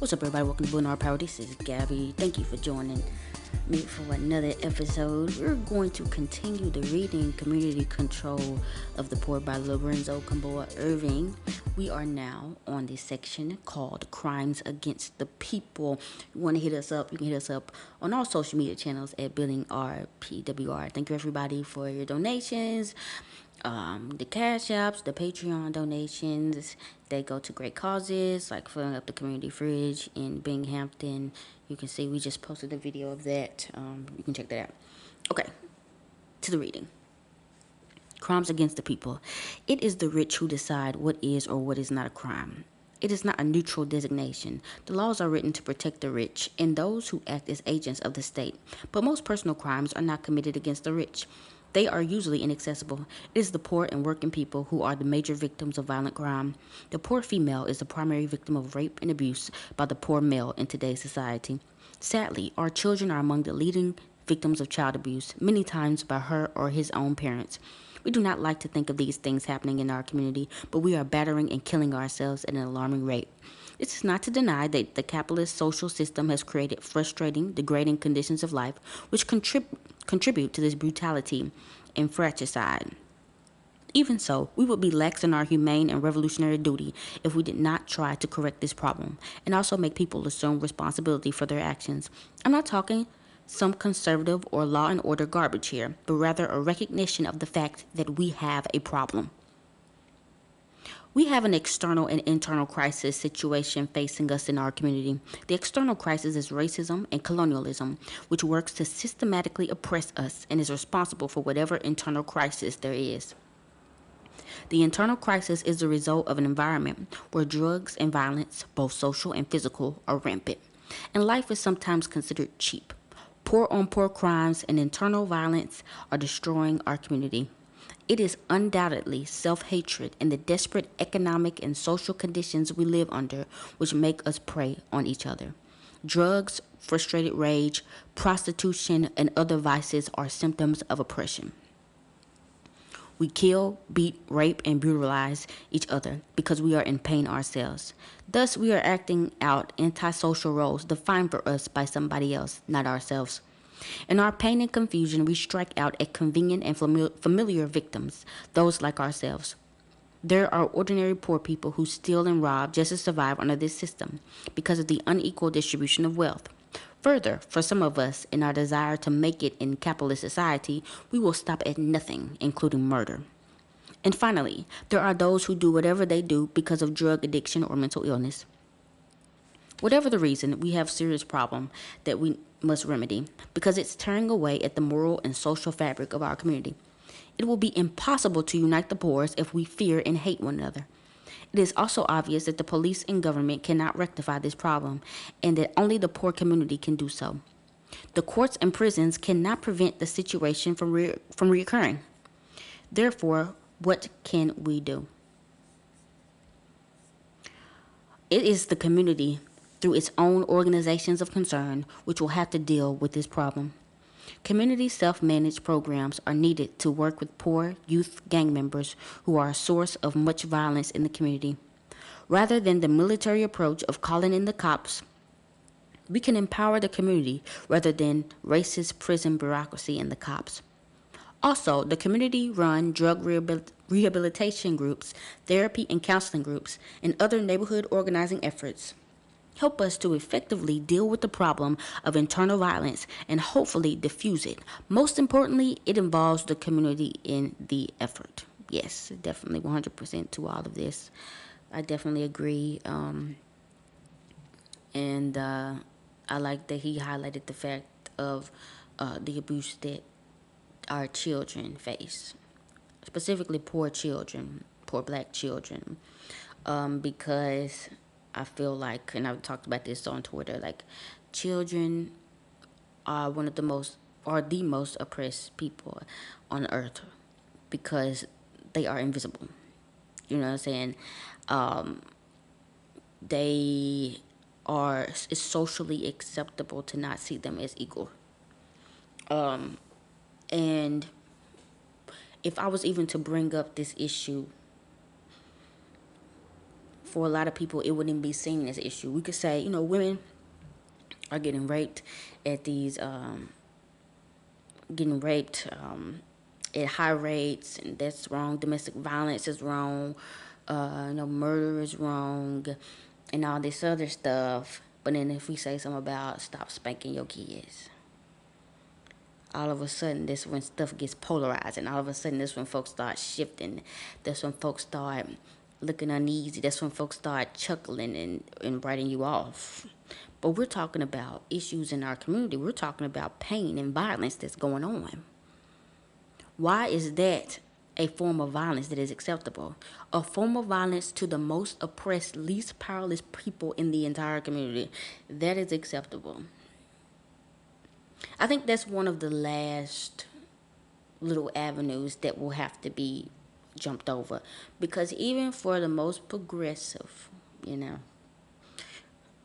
What's up, everybody? Welcome to Building Our Power. This is Gabby. Thank you for joining me for another episode. We're going to continue the reading Community Control of the Poor by Lorenzo, Kom'boa, Ervin. We are now on this section called Crimes Against the People. You want to hit us up? You can hit us up on all social media channels at Building Our PWR. Thank you, everybody, for your donations. The cash apps, the Patreon donations, they go to great causes like filling up the community fridge in Binghamton. You can see we just posted a video of that. You can check that out. Okay, to the reading. Crimes against the people. It is the rich who decide what is or what is not a crime. It is not a neutral designation. The laws are written to protect the rich and those who act as agents of the state. But most personal crimes are not committed against the rich. They are usually inaccessible. It is the poor and working people who are the major victims of violent crime. The poor female is the primary victim of rape and abuse by the poor male in today's society. Sadly, our children are among the leading victims of child abuse, many times by her or his own parents. We do not like to think of these things happening in our community, but we are battering and killing ourselves at an alarming rate. This is not to deny that the capitalist social system has created frustrating, degrading conditions of life which contribute to this brutality and fratricide. Even so, we would be lax in our humane and revolutionary duty if we did not try to correct this problem and also make people assume responsibility for their actions. I'm not talking some conservative or law and order garbage here, but rather a recognition of the fact that we have a problem. We have an external and internal crisis situation facing us in our community. The external crisis is racism and colonialism, which works to systematically oppress us and is responsible for whatever internal crisis there is. The internal crisis is the result of an environment where drugs and violence, both social and physical, are rampant, and life is sometimes considered cheap. Poor-on-poor crimes and internal violence are destroying our community. It is undoubtedly self-hatred and the desperate economic and social conditions we live under which make us prey on each other. Drugs, frustrated rage, prostitution, and other vices are symptoms of oppression. We kill, beat, rape, and brutalize each other because we are in pain ourselves. Thus, we are acting out antisocial roles defined for us by somebody else, not ourselves. In our pain and confusion, we strike out at convenient and familiar victims, those like ourselves. There are ordinary poor people who steal and rob just to survive under this system because of the unequal distribution of wealth. Further, for some of us, in our desire to make it in capitalist society, we will stop at nothing, including murder. And finally, there are those who do whatever they do because of drug addiction or mental illness. Whatever the reason, we have a serious problem that we must remedy because it's tearing away at the moral and social fabric of our community. It will be impossible to unite the poor if we fear and hate one another. It is also obvious that the police and government cannot rectify this problem and that only the poor community can do so. The courts and prisons cannot prevent the situation from reoccurring. Therefore, what can we do? It is the community, through its own organizations of concern, which will have to deal with this problem. Community self-managed programs are needed to work with poor youth gang members who are a source of much violence in the community. Rather than the military approach of calling in the cops, we can empower the community rather than racist prison bureaucracy and the cops. Also, the community-run drug rehabilitation groups, therapy and counseling groups, and other neighborhood organizing efforts help us to effectively deal with the problem of internal violence and hopefully diffuse it. Most importantly, it involves the community in the effort. Yes, definitely 100% to all of this. I definitely agree. And I like that he highlighted the fact of the abuse that our children face, specifically poor children, poor black children, because I feel like, and I've talked about this on Twitter, like children are the most oppressed people on earth because they are invisible. You know what I'm saying? It's socially acceptable to not see them as equal. And if I was even to bring up this issue for a lot of people, it wouldn't be seen as an issue. We could say, women are getting raped at these, getting raped at high rates, and that's wrong. Domestic violence is wrong. Murder is wrong, and all this other stuff. But then if we say something about stop spanking your kids, all of a sudden that's when stuff gets polarized, and all of a sudden that's when folks start shifting. That's when folks start looking uneasy. That's when folks start chuckling and writing you off. But we're talking about issues in our community. We're talking about pain and violence that's going on. Why is that a form of violence that is acceptable? A form of violence to the most oppressed, least powerless people in the entire community, that is acceptable. I think that's one of the last little avenues that will have to be jumped over. Because even for the most progressive,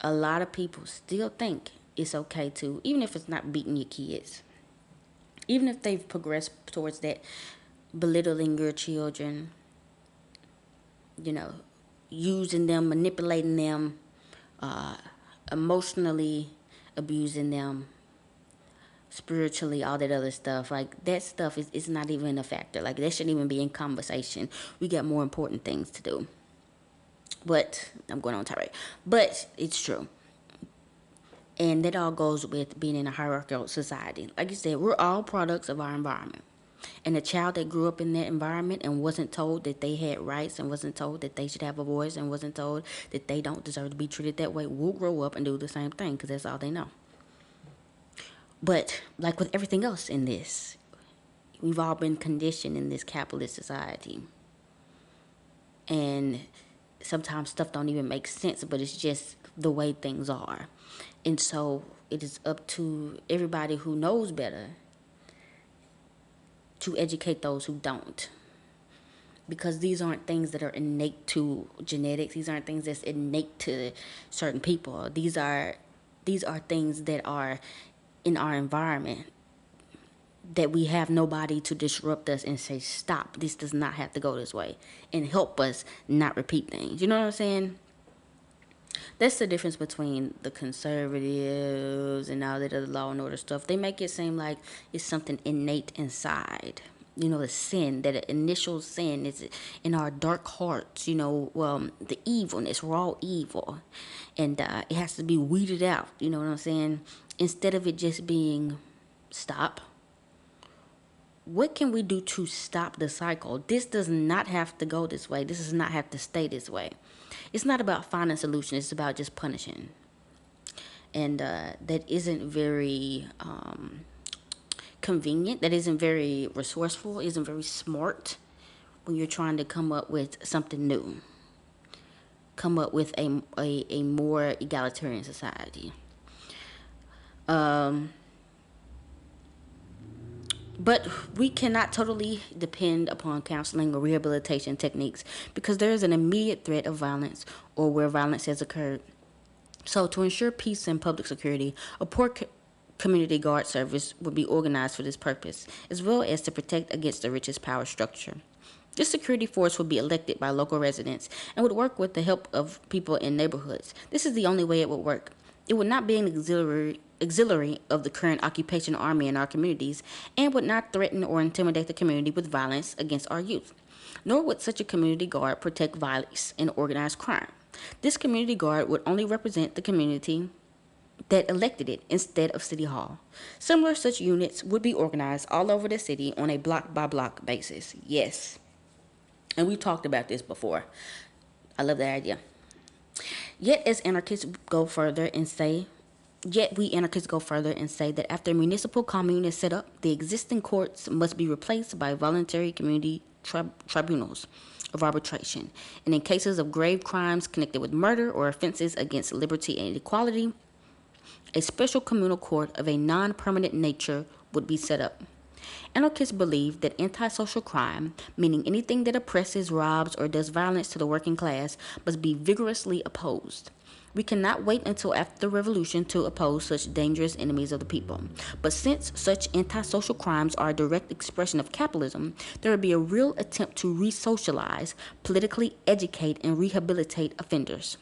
a lot of people still think it's okay to, even if it's not beating your kids, even if they've progressed towards that, belittling your children, using them, manipulating them, emotionally abusing them, spiritually, all that other stuff. Like, that stuff is not even a factor. Like, that shouldn't even be in conversation. We got more important things to do. But I'm going on tirade. But it's true. And that all goes with being in a hierarchical society. Like you said, we're all products of our environment. And a child that grew up in that environment and wasn't told that they had rights, and wasn't told that they should have a voice, and wasn't told that they don't deserve to be treated that way, will grow up and do the same thing, because that's all they know. But like with everything else in this, we've all been conditioned in this capitalist society. And sometimes stuff don't even make sense, but it's just the way things are. And so it is up to everybody who knows better to educate those who don't. Because these aren't things that are innate to genetics. These aren't things that's innate to certain people. These are things that are in our environment, that we have nobody to disrupt us and say, stop, this does not have to go this way, and help us not repeat things. You know what I'm saying? That's the difference between the conservatives and all that other law and order stuff. They make it seem like it's something innate inside. The sin, that initial sin is in our dark hearts, the evilness, raw evil. And it has to be weeded out, you know what I'm saying? Instead of it just being, stop. What can we do to stop the cycle? This does not have to go this way. This does not have to stay this way. It's not about finding solutions. It's about just punishing. And that isn't very convenient. That isn't very resourceful. Isn't very smart when you're trying to come up with something new. Come up with a more egalitarian society. But we cannot totally depend upon counseling or rehabilitation techniques, because there is an immediate threat of violence or where violence has occurred. So to ensure peace and public security, a poor community guard service would be organized for this purpose, as well as to protect against the richest power structure. This security force would be elected by local residents and would work with the help of people in neighborhoods. This is the only way it would work. It would not be an auxiliary of the current occupation army in our communities, and would not threaten or intimidate the community with violence against our youth. Nor would such a community guard protect violence and organized crime. This community guard would only represent the community that elected it instead of City Hall. Similar such units would be organized all over the city on a block-by-block basis. Yes. And we've talked about this before. I love that idea. Yet we anarchists go further and say that after a municipal commune is set up, the existing courts must be replaced by voluntary community tribunals of arbitration. And in cases of grave crimes connected with murder or offenses against liberty and equality, a special communal court of a non-permanent nature would be set up. Anarchists believe that antisocial crime, meaning anything that oppresses, robs, or does violence to the working class, must be vigorously opposed. We cannot wait until after the revolution to oppose such dangerous enemies of the people. But since such antisocial crimes are a direct expression of capitalism, there would be a real attempt to re-socialize, politically educate, and rehabilitate offenders.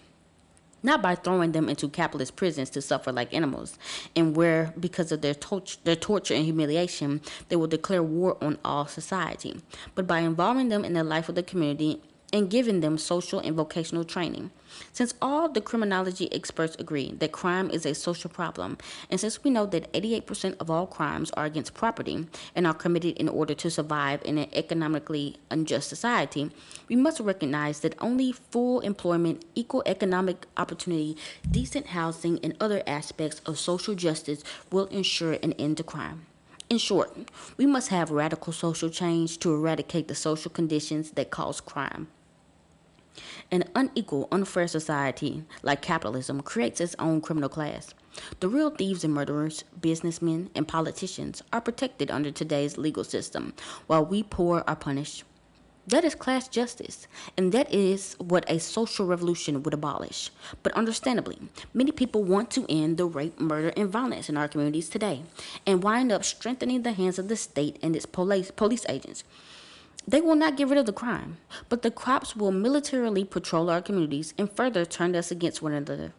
Not by throwing them into capitalist prisons to suffer like animals, and where, because of their torture and humiliation, they will declare war on all society, but by involving them in the life of the community and giving them social and vocational training. Since all the criminology experts agree that crime is a social problem, and since we know that 88% of all crimes are against property and are committed in order to survive in an economically unjust society, we must recognize that only full employment, equal economic opportunity, decent housing, and other aspects of social justice will ensure an end to crime. In short, we must have radical social change to eradicate the social conditions that cause crime. An unequal, unfair society like capitalism creates its own criminal class. The real thieves and murderers, businessmen, and politicians are protected under today's legal system, while we poor are punished. That is class justice, and that is what a social revolution would abolish. But understandably, many people want to end the rape, murder, and violence in our communities today, and wind up strengthening the hands of the state and its police agents. They will not get rid of the crime, but the cops will militarily patrol our communities and further turn us against one another.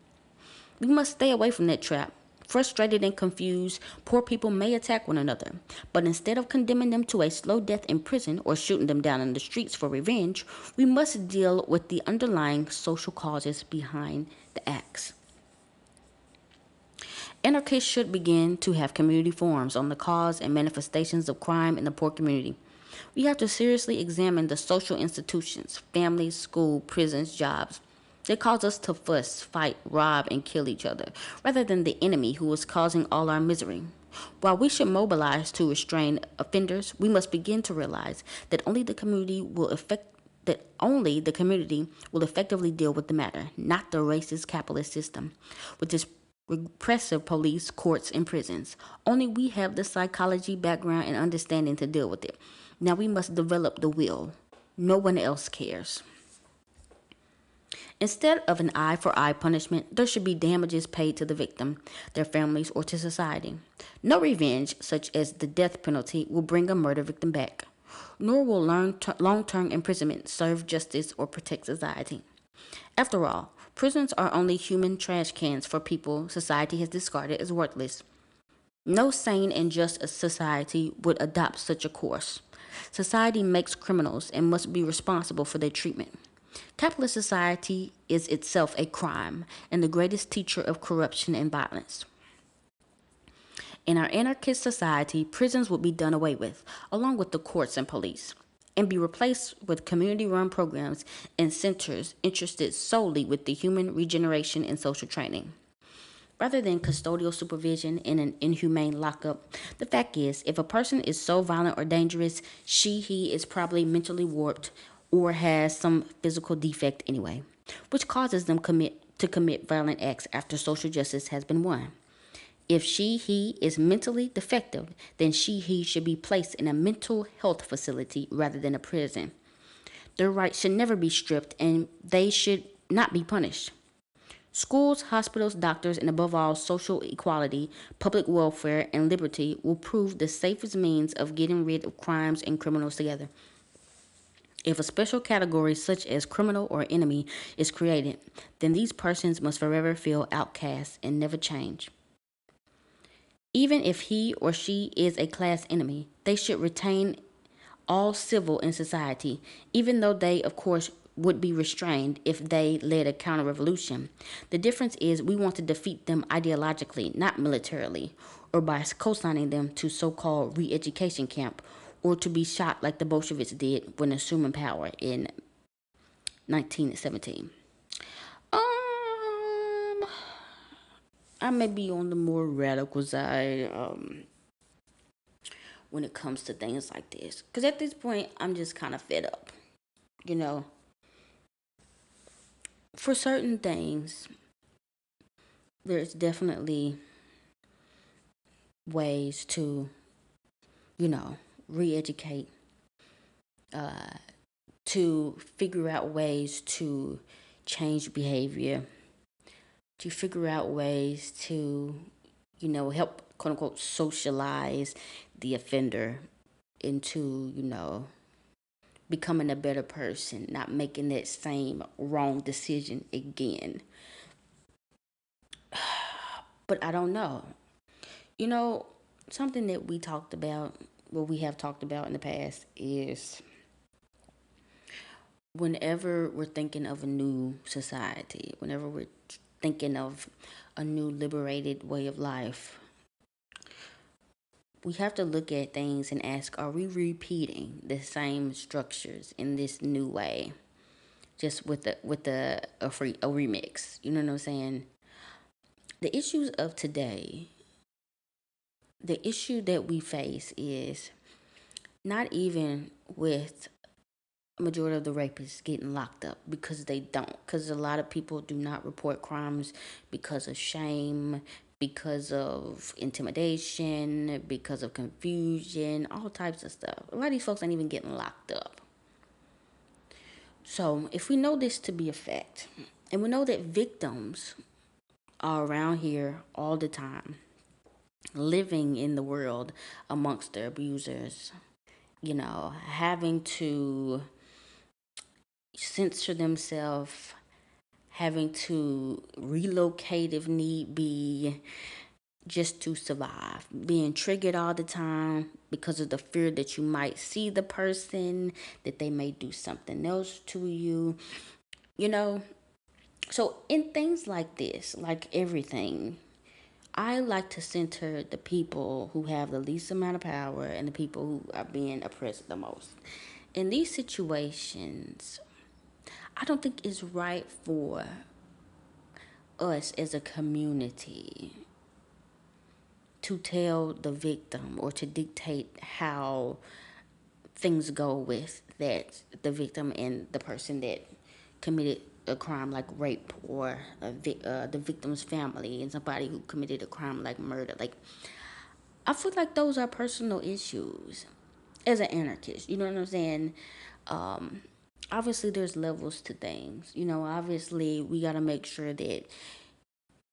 We must stay away from that trap. Frustrated and confused, poor people may attack one another, but instead of condemning them to a slow death in prison or shooting them down in the streets for revenge, we must deal with the underlying social causes behind the acts. Anarchists should begin to have community forums on the cause and manifestations of crime in the poor community. We have to seriously examine the social institutions, families, school, prisons, jobs. They cause us to fuss, fight, rob, and kill each other, rather than the enemy who is causing all our misery. While we should mobilize to restrain offenders, we must begin to realize that only the community will effectively deal with the matter, not the racist capitalist system, with its repressive police, courts, and prisons. Only we have the psychology, background, and understanding to deal with it. Now we must develop the will. No one else cares. Instead of an eye for eye punishment, there should be damages paid to the victim, their families, or to society. No revenge, such as the death penalty, will bring a murder victim back, nor will long-term imprisonment serve justice or protect society. After all, prisons are only human trash cans for people society has discarded as worthless. No sane and just society would adopt such a course. Society makes criminals and must be responsible for their treatment. Capitalist society is itself a crime and the greatest teacher of corruption and violence. In our anarchist society, prisons would be done away with, along with the courts and police, and be replaced with community-run programs and centers interested solely with the human regeneration and social training. Rather than custodial supervision in an inhumane lockup, the fact is, if a person is so violent or dangerous, he is probably mentally warped or has some physical defect anyway, which causes them to commit violent acts after social justice has been won. If he is mentally defective, then he should be placed in a mental health facility rather than a prison. Their rights should never be stripped and they should not be punished. Schools, hospitals, doctors, and above all, social equality, public welfare, and liberty will prove the safest means of getting rid of crimes and criminals together. If a special category such as criminal or enemy is created, then these persons must forever feel outcast and never change. Even if he or she is a class enemy, they should retain all civil in society, even though they, of course, would be restrained if they led a counter-revolution. The difference is we want to defeat them ideologically, not militarily, or by co-signing them to so-called Reeducation Camp, or to be shot like the Bolsheviks did when assuming power in 1917. I may be on the more radical side when it comes to things like this. Because at this point, I'm just kind of fed up. You know, for certain things, there's definitely ways to, re-educate, to figure out ways to change behavior, to figure out ways to, help quote unquote socialize the offender into, becoming a better person, not making that same wrong decision again. But I don't know. You know, something that we talked about, what we have talked about in the past is whenever we're thinking of a new society, whenever we're thinking of a new liberated way of life, we have to look at things and ask, are we repeating the same structures in this new way? Just with a remix. You know what I'm saying? The issues of today, the issue that we face is not even with a majority of the rapists getting locked up because they don't. Because a lot of people do not report crimes because of shame, because of intimidation, because of confusion, all types of stuff. A lot of these folks ain't even getting locked up. So if we know this to be a fact, and we know that victims are around here all the time, living in the world amongst their abusers, having to censor themselves, having to relocate if need be, just to survive, being triggered all the time because of the fear that you might see the person, that they may do something else to you, you know. So, in things like this, like everything, I like to center the people who have the least amount of power and the people who are being oppressed the most. In these situations, I don't think it's right for us as a community to tell the victim or to dictate how things go with that the victim and the person that committed a crime like rape, or the victim's family and somebody who committed a crime like murder. Like, I feel like those are personal issues as an anarchist. You know what I'm saying? Um, Obviously, there's levels to things. Obviously, we got to make sure that,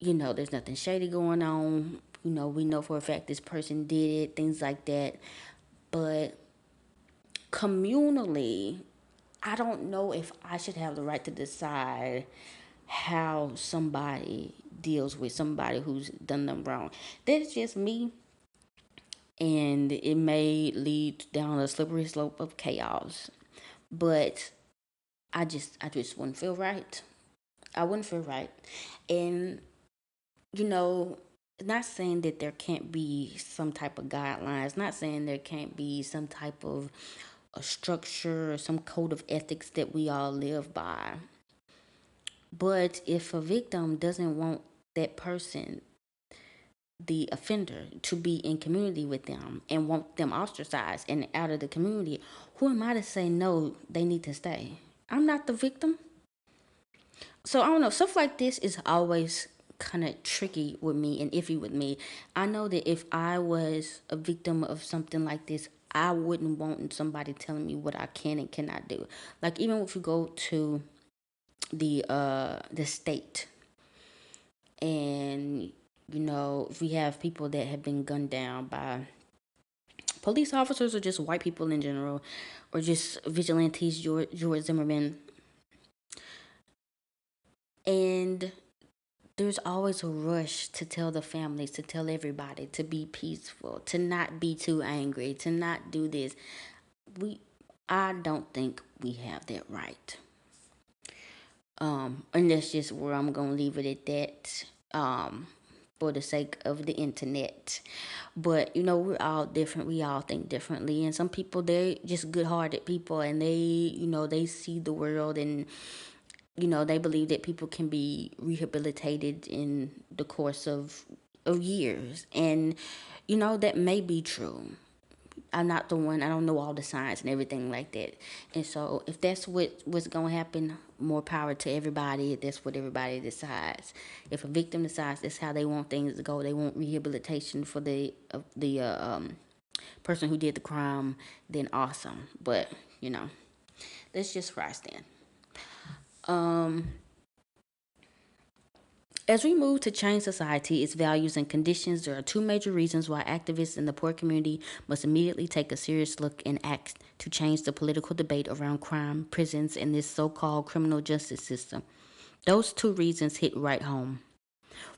there's nothing shady going on. We know for a fact this person did it, things like that. But communally, I don't know if I should have the right to decide how somebody deals with somebody who's done them wrong. That's just me, and it may lead down a slippery slope of chaos. But I just wouldn't feel right. I wouldn't feel right. And you know, not saying that there can't be some type of guidelines, not saying there can't be some type of a structure or some code of ethics that we all live by. But if a victim doesn't want that person, the offender, to be in community with them and want them ostracized and out of the community, who am I to say no, they need to stay? I'm not the victim. So I don't know. Stuff like this is always kind of tricky with me and iffy with me. I know that if I was a victim of something like this, I wouldn't want somebody telling me what I can and cannot do. Like, even if you go to the state, and if we have people that have been gunned down by police officers or just white people in general, or just vigilantes, George Zimmerman, and there's always a rush to tell the families, to tell everybody to be peaceful, to not be too angry, to not do this. I don't think we have that right. And that's just where I'm gonna leave it at that. For the sake of the internet. But we're all different. We all think differently, and some people, they're just good-hearted people, and they see the world, and they believe that people can be rehabilitated in the course of years, and that may be true. I'm not the one. I don't know all the science and everything like that. And so, if that's what's gonna happen, more power to everybody. That's what everybody decides. If a victim decides that's how they want things to go, they want rehabilitation for the person who did the crime, then awesome. But that's just where I stand. Um, As we move to change society, its values and conditions, there are two major reasons why activists in the poor community must immediately take a serious look and act to change the political debate around crime, prisons, and this so called criminal justice system. Those two reasons hit right home.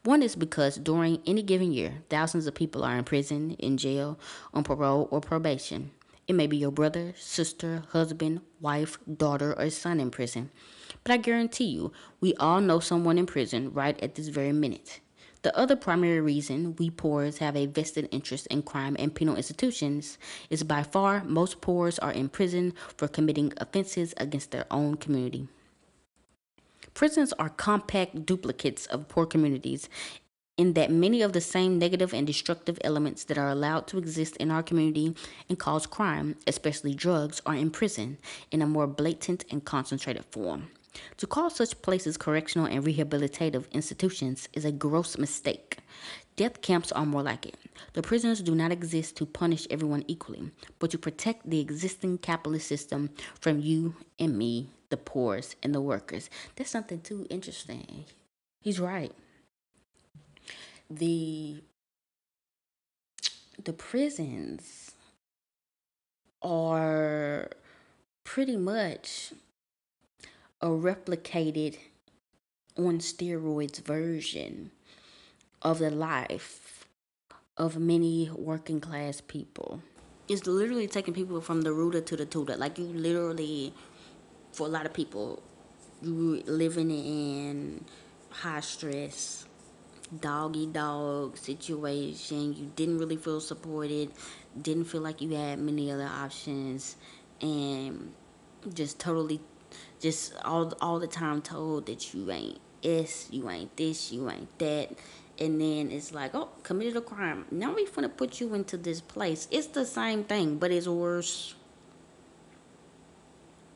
One is because during any given year, thousands of people are in prison, in jail, on parole, or probation. It may be your brother, sister, husband, wife, daughter, or son in prison. But I guarantee you, we all know someone in prison right at this very minute. The other primary reason we poors have a vested interest in crime and penal institutions is by far most poors are in prison for committing offenses against their own community. Prisons are compact duplicates of poor communities in that many of the same negative and destructive elements that are allowed to exist in our community and cause crime, especially drugs, are in prison in a more blatant and concentrated form. To call such places correctional and rehabilitative institutions is a gross mistake. Death camps are more like it. The prisons do not exist to punish everyone equally, but to protect the existing capitalist system from you and me, the poorest and the workers. That's something too interesting. He's right. The the prisons are pretty much a replicated on steroids version of the life of many working class people. It's literally taking people from the rooter to the tutor. Like you literally, for a lot of people, you living in high stress, dog eat dog situation. You didn't really feel supported, didn't feel like you had many other options, and just totally, just all the time told that you ain't this, you ain't this, you ain't that. And then it's like, oh, committed a crime. Now we finna put you into this place. It's the same thing, but it's worse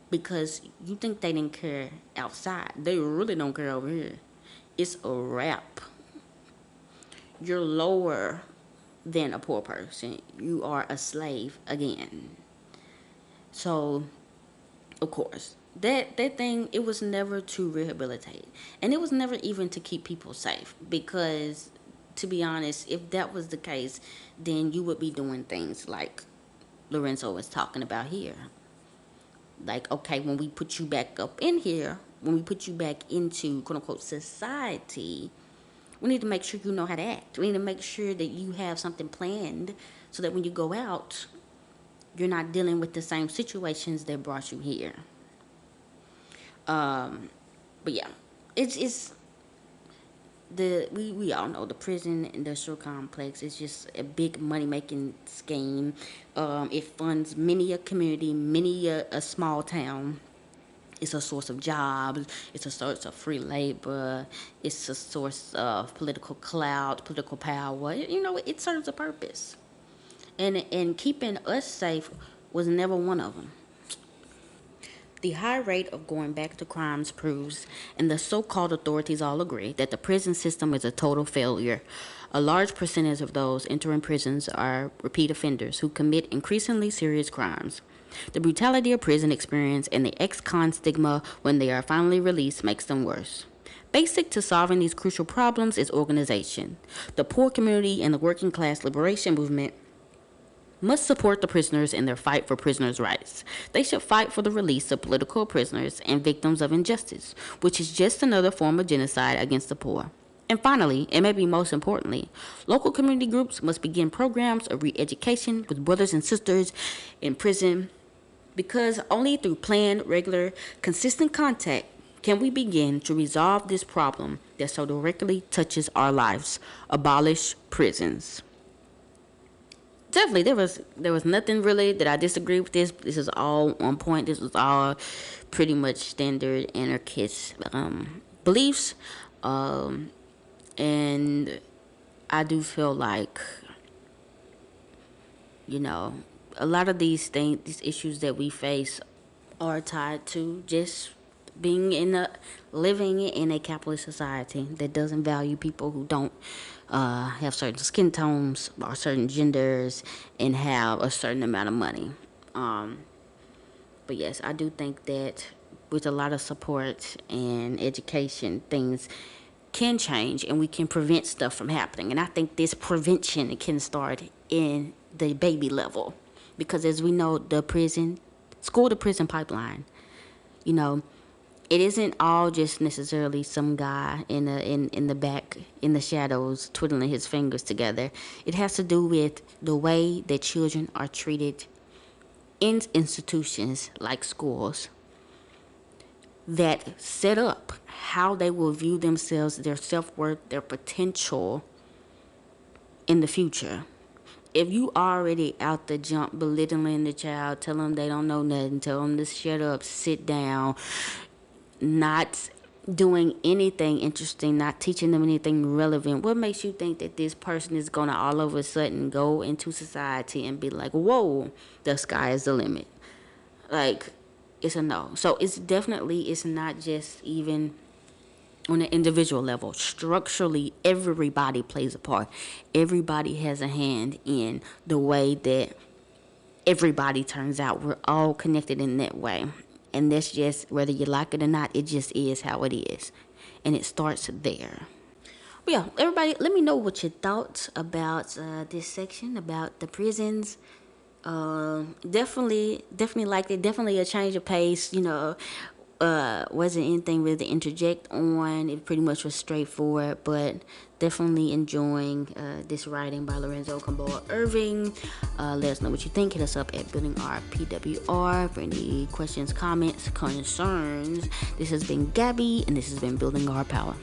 because you think they didn't care outside. They really don't care over here. It's a wrap. You're lower than a poor person. You are a slave again. So, of course, that thing, it was never to rehabilitate, and it was never even to keep people safe. Because, to be honest, if that was the case, then you would be doing things like Lorenzo was talking about here. Like, okay, when we put you back up in here, when we put you back into quote unquote society, we need to make sure you know how to act. We need to make sure that you have something planned so that when you go out, you're not dealing with the same situations that brought you here. But yeah, it's we all know the prison industrial complex is just a big money making scheme. It funds many a community, many a small town. It's a source of jobs. It's a source of free labor. It's a source of political clout, political power. You know, it serves a purpose. And keeping us safe was never one of them. The high rate of going back to crimes proves, and the so called authorities all agree, that the prison system is a total failure. A large percentage of those entering prisons are repeat offenders who commit increasingly serious crimes. The brutality of prison experience and the ex con stigma when they are finally released makes them worse. Basic to solving these crucial problems is organization. The poor community and the working class liberation movement must support the prisoners in their fight for prisoners' rights. They should fight for the release of political prisoners and victims of injustice, which is just another form of genocide against the poor. And finally, and maybe most importantly, local community groups must begin programs of re-education with brothers and sisters in prison, because only through planned, regular, consistent contact can we begin to resolve this problem that so directly touches our lives. Abolish prisons. Definitely, there was nothing really that I disagree with this. This is all on point. This was all pretty much standard anarchist beliefs, and I do feel like, you know, a lot of these things, these issues that we face, are tied to just being living in a capitalist society that doesn't value people who don't have certain skin tones or certain genders and have a certain amount of money. Um, but yes, I do think that with a lot of support and education, things can change and we can prevent stuff from happening. And I think this prevention can start in the baby level, because as we know, the school to prison pipeline, you know, it isn't all just necessarily some guy in the back in the shadows twiddling his fingers together. It has to do with the way that children are treated in institutions like schools that set up how they will view themselves, their self-worth, their potential in the future. If you already out the jump belittling the child, tell them they don't know nothing, tell them to shut up, sit down, not doing anything interesting, not teaching them anything relevant, what makes you think that this person is going to all of a sudden go into society and be like, whoa, the sky is the limit? Like, it's a no. So it's not just even on an individual level. Structurally, everybody plays a part. Everybody has a hand in the way that everybody turns out. We're all connected in that way. And that's just, whether you like it or not, it just is how it is. And it starts there. But yeah, everybody, let me know what your thoughts about this section, about the prisons. Definitely liked it. Definitely a change of pace, wasn't anything really to interject on. It pretty much was straightforward, but definitely enjoying this writing by Lorenzo, Kom'boa, Ervin. Let us know what you think. Hit us up at Building Our PWR for any questions, comments, concerns. This has been Gabby, and this has been Building Our Power.